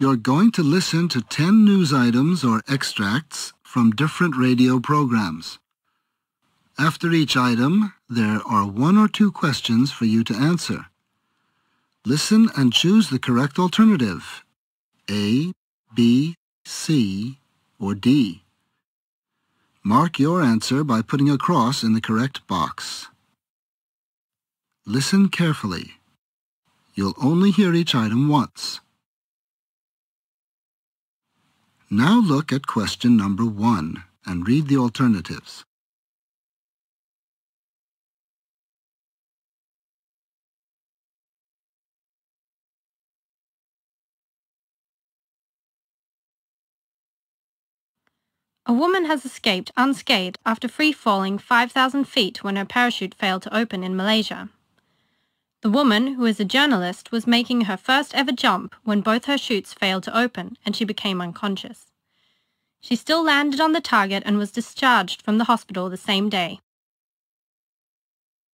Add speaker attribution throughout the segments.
Speaker 1: You're going to listen to 10 news items or extracts from different radio programs. After each item, there are 1 or 2 questions for you to answer. Listen and choose the correct alternative, A, B, C, or D. Mark your answer by putting a cross in the correct box. Listen carefully. You'll only hear each item once. Now look at question number 1 and read the alternatives.
Speaker 2: A woman has escaped unscathed after free-falling 5,000 feet when her parachute failed to open in Malaysia. The woman, who is a journalist, was making her first ever jump when both her chutes failed to open and she became unconscious. She still landed on the target and was discharged from the hospital the same day.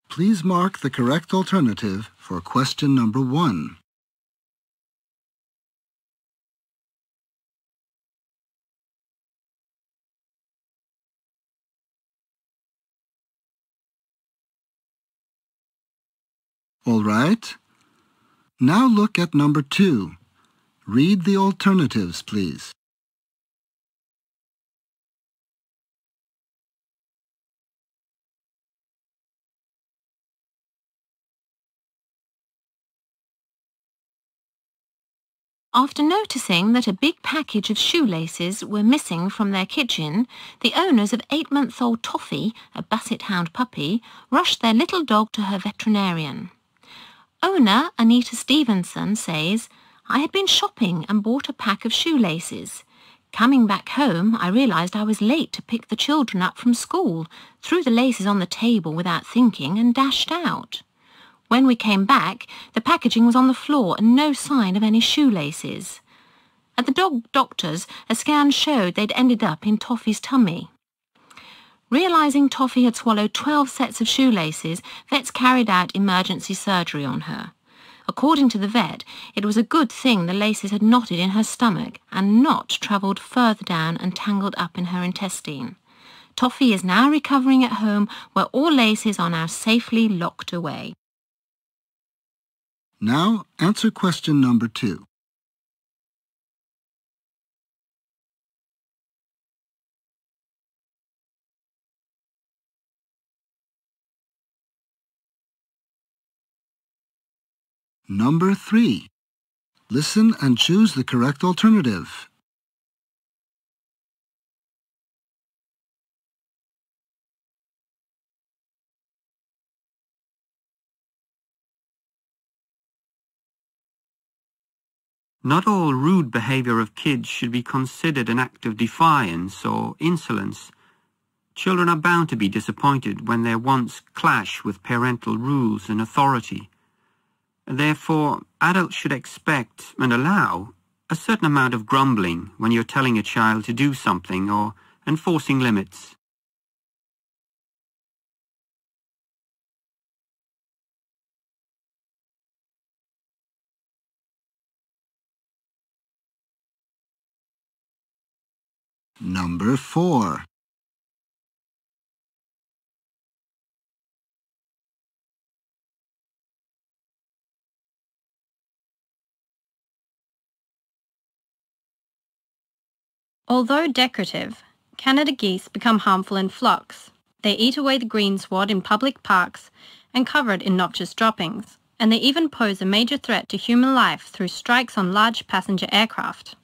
Speaker 1: Please mark the correct alternative for question number 1. All right. Now look at number 2. Read the alternatives, please.
Speaker 3: After noticing that a big package of shoelaces were missing from their kitchen, the owners of 8-month-old Toffee, a Basset Hound puppy, rushed their little dog to her veterinarian. Owner Anita Stevenson says, "I had been shopping and bought a pack of shoelaces. Coming back home, I realised I was late to pick the children up from school, threw the laces on the table without thinking and dashed out. When we came back, the packaging was on the floor and no sign of any shoelaces. At the dog doctor's, a scan showed they'd ended up in Toffee's tummy." Realising Toffee had swallowed 12 sets of shoelaces, vets carried out emergency surgery on her. According to the vet, it was a good thing the laces had knotted in her stomach and not travelled further down and tangled up in her intestine. Toffee is now recovering at home, where all laces are now safely locked away.
Speaker 1: Now answer question number 2. Number 3. Listen and choose the correct alternative.
Speaker 4: Not all rude behavior of kids should be considered an act of defiance or insolence. Children are bound to be disappointed when their wants clash with parental rules and authority. Therefore, adults should expect and allow a certain amount of grumbling when you're telling a child to do something or enforcing limits.
Speaker 1: Number 4.
Speaker 2: Although decorative, Canada geese become harmful in flocks. They eat away the greensward in public parks and cover it in noxious droppings, and they even pose a major threat to human life through strikes on large passenger aircraft.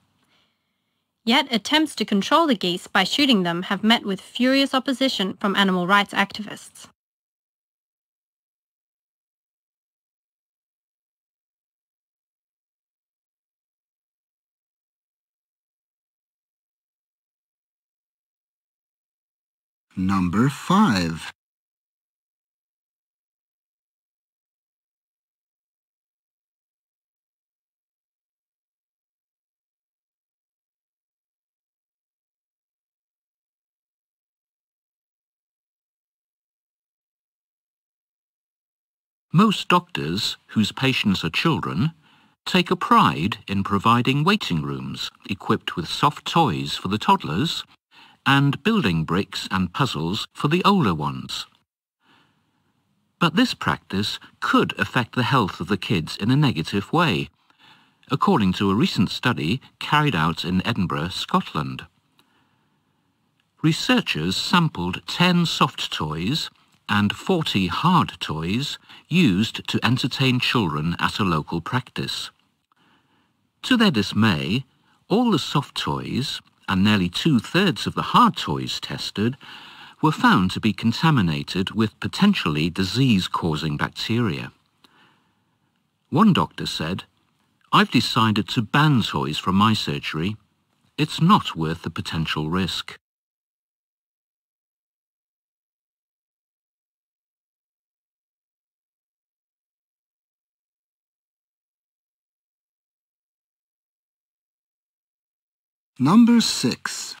Speaker 2: Yet attempts to control the geese by shooting them have met with furious opposition from animal rights activists.
Speaker 1: Number 5.
Speaker 5: Most doctors, whose patients are children, take a pride in providing waiting rooms equipped with soft toys for the toddlers and building bricks and puzzles for the older ones. But this practice could affect the health of the kids in a negative way, according to a recent study carried out in Edinburgh, Scotland. Researchers sampled 10 soft toys and 40 hard toys used to entertain children at a local practice. To their dismay, all the soft toys and nearly 2/3 of the hard toys tested were found to be contaminated with potentially disease-causing bacteria. One doctor said, "I've decided to ban toys from my surgery. It's not worth the potential risk."
Speaker 1: Number 6.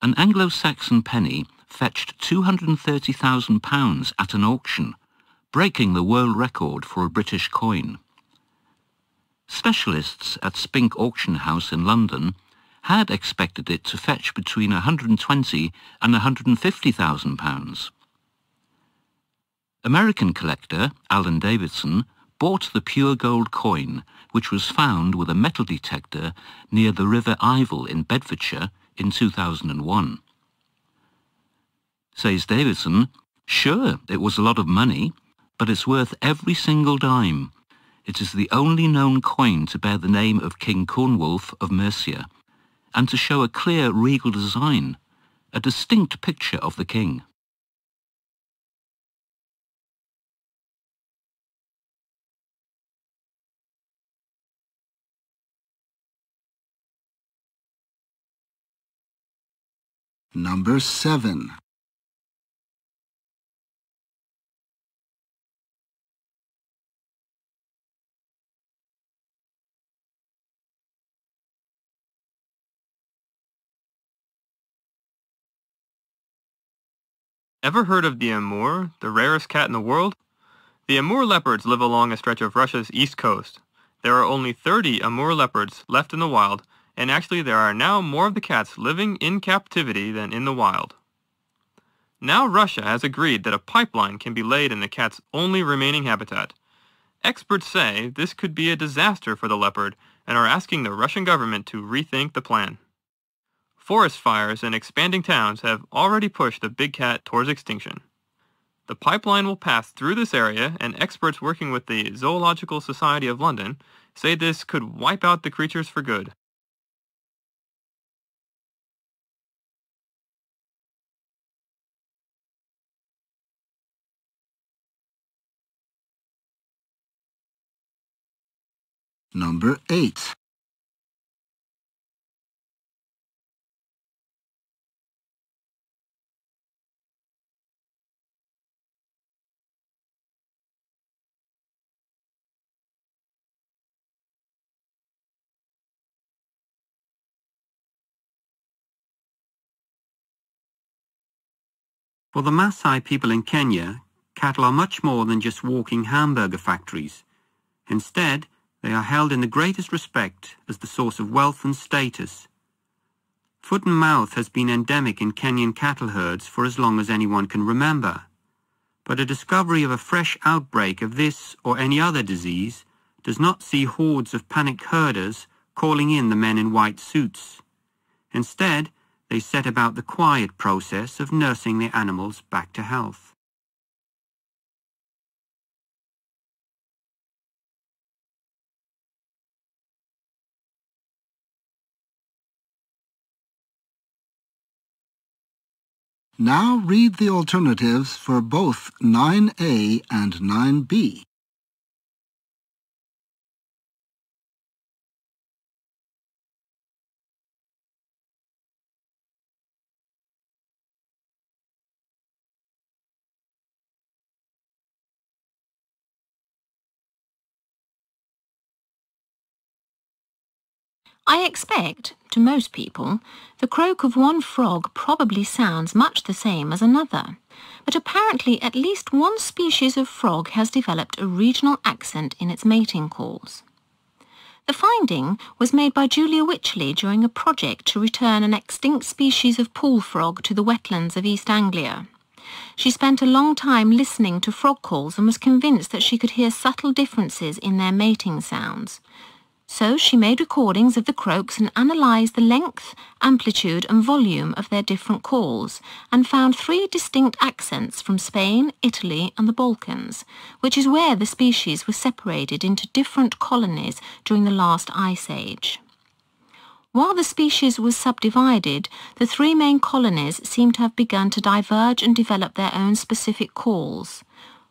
Speaker 5: An Anglo-Saxon penny fetched £230,000 at an auction, breaking the world record for a British coin. Specialists at Spink Auction House in London had expected it to fetch between £120,000 and £150,000. American collector Alan Davidson bought the pure gold coin, which was found with a metal detector near the River Ivel in Bedfordshire in 2001. Says Davidson, "Sure, it was a lot of money, but it's worth every single dime. It is the only known coin to bear the name of King Cornwulf of Mercia, and to show a clear regal design, a distinct picture of the king."
Speaker 1: Number 7.
Speaker 6: Ever heard of the Amur, the rarest cat in the world? The Amur leopards live along a stretch of Russia's east coast. There are only 30 Amur leopards left in the wild, and actually there are now more of the cats living in captivity than in the wild. Now Russia has agreed that a pipeline can be laid in the cat's only remaining habitat. Experts say this could be a disaster for the leopard and are asking the Russian government to rethink the plan. Forest fires and expanding towns have already pushed the big cat towards extinction. The pipeline will pass through this area, and experts working with the Zoological Society of London say this could wipe out the creatures for good.
Speaker 1: Number 8.
Speaker 4: For the Maasai people in Kenya, cattle are much more than just walking hamburger factories. Instead, they are held in the greatest respect as the source of wealth and status. Foot and mouth has been endemic in Kenyan cattle herds for as long as anyone can remember. But a discovery of a fresh outbreak of this or any other disease does not see hordes of panicked herders calling in the men in white suits. Instead, they set about the quiet process of nursing their animals back to health.
Speaker 1: Now read the alternatives for both 9A and 9B.
Speaker 3: I expect, to most people, the croak of one frog probably sounds much the same as another, but apparently at least one species of frog has developed a regional accent in its mating calls. The finding was made by Julia Wycherley during a project to return an extinct species of pool frog to the wetlands of East Anglia. She spent a long time listening to frog calls and was convinced that she could hear subtle differences in their mating sounds. So she made recordings of the croaks and analysed the length, amplitude and volume of their different calls, and found 3 distinct accents from Spain, Italy and the Balkans, which is where the species was separated into different colonies during the last ice age. While the species was subdivided, the 3 main colonies seem to have begun to diverge and develop their own specific calls.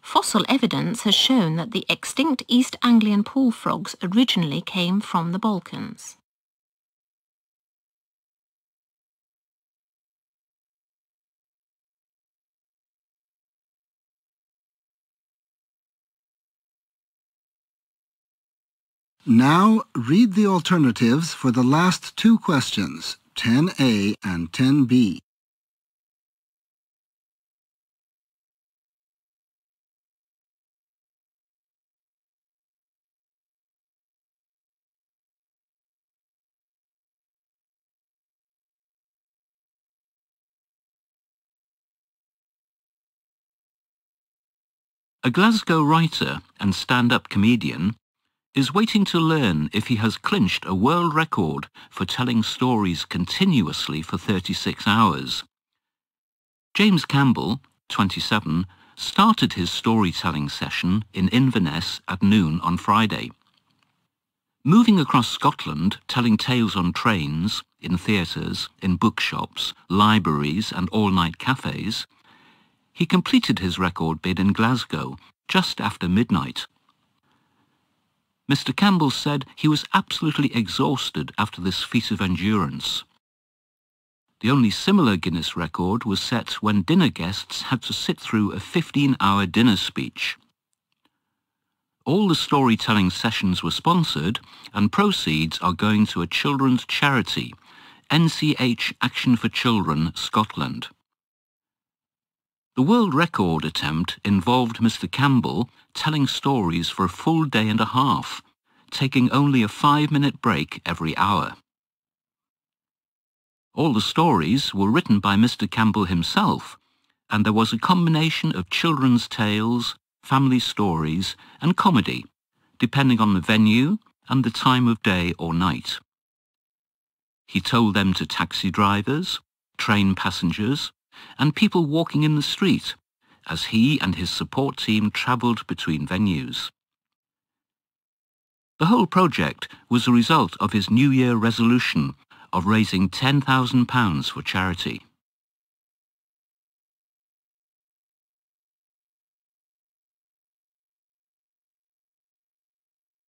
Speaker 3: Fossil evidence has shown that the extinct East Anglian pool frogs originally came from the Balkans.
Speaker 1: Now read the alternatives for the last 2 questions, 10A and 10B.
Speaker 5: A Glasgow writer and stand-up comedian is waiting to learn if he has clinched a world record for telling stories continuously for 36 hours. James Campbell, 27, started his storytelling session in Inverness at noon on Friday. Moving across Scotland, telling tales on trains, in theatres, in bookshops, libraries and all-night cafes, he completed his record bid in Glasgow just after midnight. Mr. Campbell said he was absolutely exhausted after this feat of endurance. The only similar Guinness record was set when dinner guests had to sit through a 15-hour dinner speech. All the storytelling sessions were sponsored and proceeds are going to a children's charity, NCH Action for Children, Scotland. The world record attempt involved Mr. Campbell telling stories for a full day and a half, taking only a 5-minute break every hour. All the stories were written by Mr. Campbell himself, and there was a combination of children's tales, family stories and comedy, depending on the venue and the time of day or night. He told them to taxi drivers, train passengers, and people walking in the street, as he and his support team travelled between venues. The whole project was a result of his New Year resolution of raising £10,000 for charity.